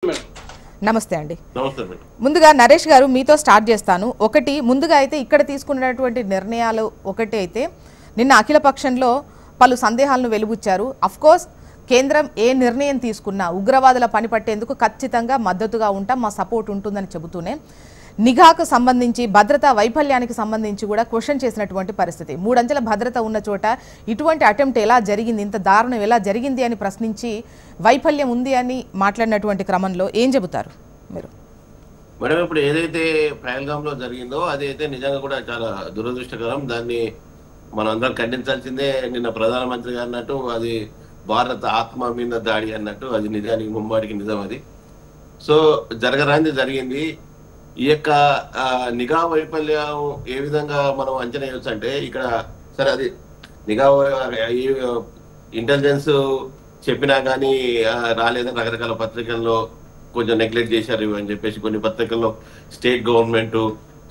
నమస్తే అండి. ముందుగా నరేష్ గారు మీతో స్టార్ట్ చేస్తాను. ఒకటి ముందుగా అయితే ఇక్కడ తీసుకున్నటువంటి నిర్ణయాలు ఒకటి అయితే నిన్న అఖిలపక్షంలో పలు సందేహాలను వెలుబుచ్చారు. అఫ్కోర్స్ కేంద్రం ఏ నిర్ణయం తీసుకున్నా ఉగ్రవాదుల పని పట్టేందుకు ఖచ్చితంగా మద్దతుగా ఉంటాం, మా సపోర్ట్ ఉంటుందని చెబుతూనే నిఘాకు సంబంధించి భద్రతా వైఫల్యానికి సంబంధించి కూడా క్వశ్చన్ చేసినటువంటి పరిస్థితి. మూడంచెల భద్రత ఉన్న చోట ఇటువంటి అటెంప్ట్ ఎలా జరిగింది, ఇంత దారుణం ఎలా జరిగింది అని ప్రశ్నించి వైఫల్యం ఉంది అని మాట్లాడినటువంటి క్రమంలో ఏం చెబుతారు మీరు? మేడం, ఇప్పుడు ఏదైతే పహల్గాంలో జరిగిందో అదైతే నిజంగా కూడా చాలా దురదృష్టకరం. దాన్ని మనం అందరం ఖండించాల్సిందే. నిన్న ప్రధానమంత్రి గారు అన్నట్టు అది భారత ఆత్మ మీద దాడి అన్నట్టు, అది నిజానికి ముమ్మాడికి నిజం. అది సో జరగరాంది జరిగింది. ఈ యొక్క నిఘా వైఫల్యం ఏ విధంగా మనం అంచనా వేయచ్చు అంటే, ఇక్కడ సరే అది నిఘా ఇంటెలిజెన్స్ చెప్పినా కానీ రాలేదని రకరకాల పత్రికల్లో కొంచెం నెగ్లెక్ట్ చేశారు అని చెప్పేసి, కొన్ని పత్రికల్లో స్టేట్ గవర్నమెంట్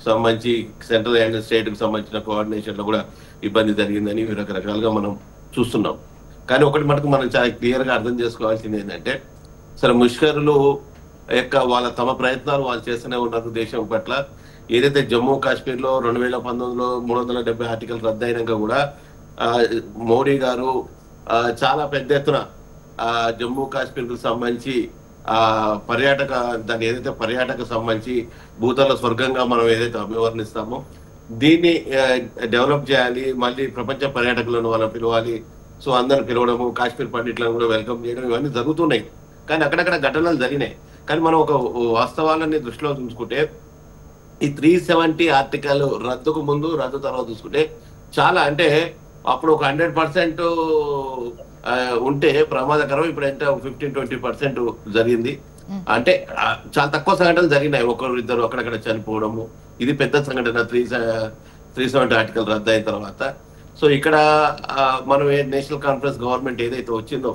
సంబంధించి సెంట్రల్ అండ్ స్టేట్కి సంబంధించిన కోఆర్డినేషన్లో కూడా ఇబ్బంది జరిగిందని రకరకాలుగా మనం చూస్తున్నాం. కానీ ఒకటి మటుకు మనం చాలా క్లియర్గా అర్థం చేసుకోవాల్సింది ఏంటంటే, సరే ముష్కరులు యొక్క వాళ్ళ తమ ప్రయత్నాలు వాళ్ళు చేస్తూనే ఉన్నారు దేశం పట్ల. ఏదైతే జమ్మూ కాశ్మీర్లో 2019లో 370 ఆర్టికల్ రద్దు అయినాక కూడా మోడీ గారు చాలా పెద్ద ఎత్తున జమ్మూ కాశ్మీర్కు సంబంధించి పర్యాటక దాన్ని ఏదైతే పర్యాటక సంబంధించి భూతల స్వర్గంగా మనం ఏదైతే అభివర్ణిస్తామో దీన్ని డెవలప్ చేయాలి, మళ్ళీ ప్రపంచ పర్యాటకులను వాళ్ళని పిలవాలి. సో అందరు పిలవడము, కాశ్మీర్ పండిట్లను కూడా వెల్కమ్ చేయడం, ఇవన్నీ జరుగుతున్నాయి. కానీ అక్కడక్కడ ఘటనలు జరిగినాయి. కానీ మనం ఒక వాస్తవాలని దృష్టిలో చూసుకుంటే, ఈ 370 ఆర్టికల్ రద్దుకు ముందు రద్దు తర్వాత చూసుకుంటే చాలా, అంటే అప్పుడు ఒక 100% ఉంటే ప్రమాదకరం, ఇప్పుడు ఎంత 15-20% జరిగింది. అంటే చాలా తక్కువ సంఘటనలు జరిగినాయి, ఒకరు ఇద్దరు అక్కడక్కడ చనిపోవడము. ఇది పెద్ద సంఘటన 370 ఆర్టికల్ రద్దు అయిన తర్వాత. సో ఇక్కడ మనం నేషనల్ కాన్ఫరెన్స్ గవర్నమెంట్ ఏదైతే వచ్చిందో,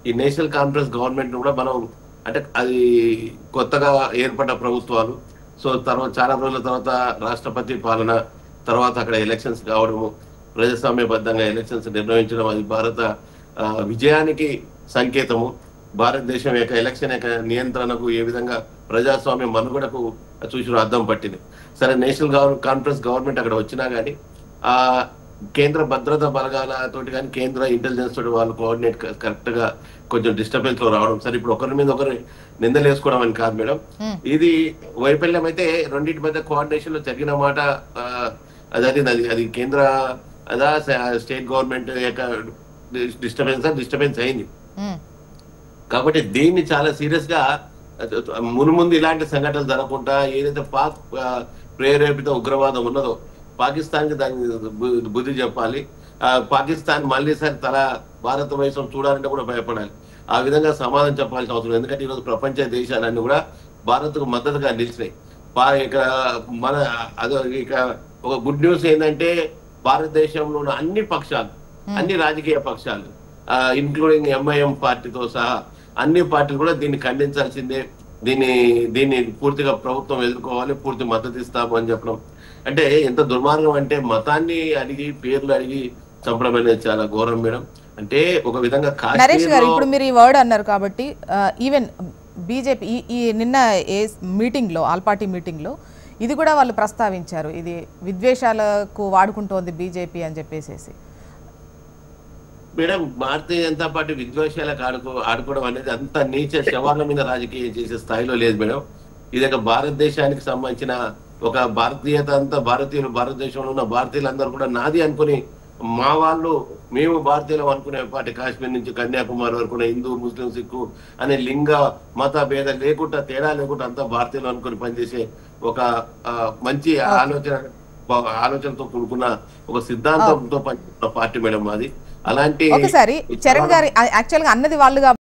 ఈ నేషనల్ కాన్ఫరెన్స్ గవర్నమెంట్ కూడా మనం, అంటే అది కొత్తగా ఏర్పడ్డ ప్రభుత్వాలు. సో తర్వాత చాలా రోజుల తర్వాత రాష్ట్రపతి పాలన తర్వాత అక్కడ ఎలక్షన్స్ కావడము, ప్రజాస్వామ్యబద్ధంగా ఎలక్షన్స్ నిర్వహించడం, అది భారత విజయానికి సంకేతము. భారతదేశం యొక్క ఎలక్షన్ యొక్క నియంత్రణకు ఏ విధంగా ప్రజాస్వామ్య మనుగడకు చూసిన అర్థం పట్టింది. సరే నేషనల్ కాన్ఫరెన్స్ గవర్నమెంట్ అక్కడ వచ్చినా కానీ కేంద్ర భద్రతా బలగాలతోటి కానీ కేంద్ర ఇంటెలిజెన్స్ తోటి వాళ్ళు కోఆర్డినేట్ కరెక్ట్ గా కొంచెం డిస్టర్బెన్స్ లో రావడం. సరే ఇప్పుడు ఒకరి మీద ఒకరు నిందలేసుకోవడం అని కాదు మేడం, ఇది వైఫల్యం అయితే రెండింటి మధ్య కోఆర్డినేషన్ లో జరిగిన మాట అది కేంద్ర అదా స్టేట్ గవర్నమెంట్ యొక్క డిస్టర్బెన్స్ అయింది. కాబట్టి దీన్ని చాలా సీరియస్ గా మున్ముందు ఇలాంటి సంఘటనలు జరగకుండా ఏదైతే పాక్ ప్రేరేపిత ఉగ్రవాదం ఉన్నదో పాకిస్తాన్ కి దాన్ని బుద్ధి చెప్పాలి. పాకిస్తాన్ మళ్ళీ సరే తన భారతదేశం చూడాలంటే కూడా భయపడాలి. ఆ విధంగా సమాధానం చెప్పాల్సిన అవసరం. ఎందుకంటే ఈరోజు ప్రపంచ దేశాలన్నీ కూడా భారత్ కు మద్దతుగా నిలిచినాయి. ఇక మన ఇక ఒక గుడ్ న్యూస్ ఏంటంటే, భారతదేశంలో ఉన్న అన్ని పక్షాలు, అన్ని రాజకీయ పక్షాలు ఇంక్లూడింగ్ ఎంఐఎం పార్టీతో సహా అన్ని పార్టీలు కూడా దీన్ని ఖండించాల్సిందే. దీన్ని పూర్తిగా ప్రభుత్వం ఎదుర్కోవాలి, పూర్తి మద్దతు ఇస్తాము అని చెప్పడం అంటే ఎంత దుర్మార్గం అంటే, మతాన్ని అడిగి పేర్లు అడిగి చంపడం అనేది చాలా ఘోరం మేడం. అంటే ఒక విధంగా నరేష్ గారు ఇప్పుడు మీరు ఈ వర్డ్ అన్నారు కాబట్టి, ఈవెన్ బీజేపీ ఈ నిన్న ఏ మీటింగ్ లో, ఆల్ పార్టీ మీటింగ్ లో ఇది కూడా వాళ్ళు ప్రస్తావించారు, ఇది విద్వేషాలకు వాడుకుంటోంది బీజేపీ అని చెప్పేసి. మేడం, భారతీయ జనతా పార్టీ విద్వేషాలకు ఆడుకోవడం అనేది అంత నీచ శవాల మీద రాజకీయం చేసే స్థాయిలో లేదు మేడం. ఇది ఒక భారతదేశానికి సంబంధించిన ఒక భారతీయత అంతా, భారతదేశంలో ఉన్న భారతీయులందరూ కూడా నాది అనుకుని, మా వాళ్ళు మేము భారతీయులం అనుకునే పార్టీ, కాశ్మీర్ నుంచి కన్యాకుమారి వరకు హిందూ ముస్లిం సిక్కు అనే లింగ మత భేదం లేకుండా, తేడా లేకుండా అంతా భారతీయులు అనుకుని పనిచేసే ఒక మంచి ఆలోచనతో కూడుకున్న ఒక సిద్ధాంతంతో పనిచేస్తున్న పార్టీ మేడం మాది. అలాంటి ఒకసారి చరణ్ గారి యాక్చువల్ గా అన్నది వాళ్ళు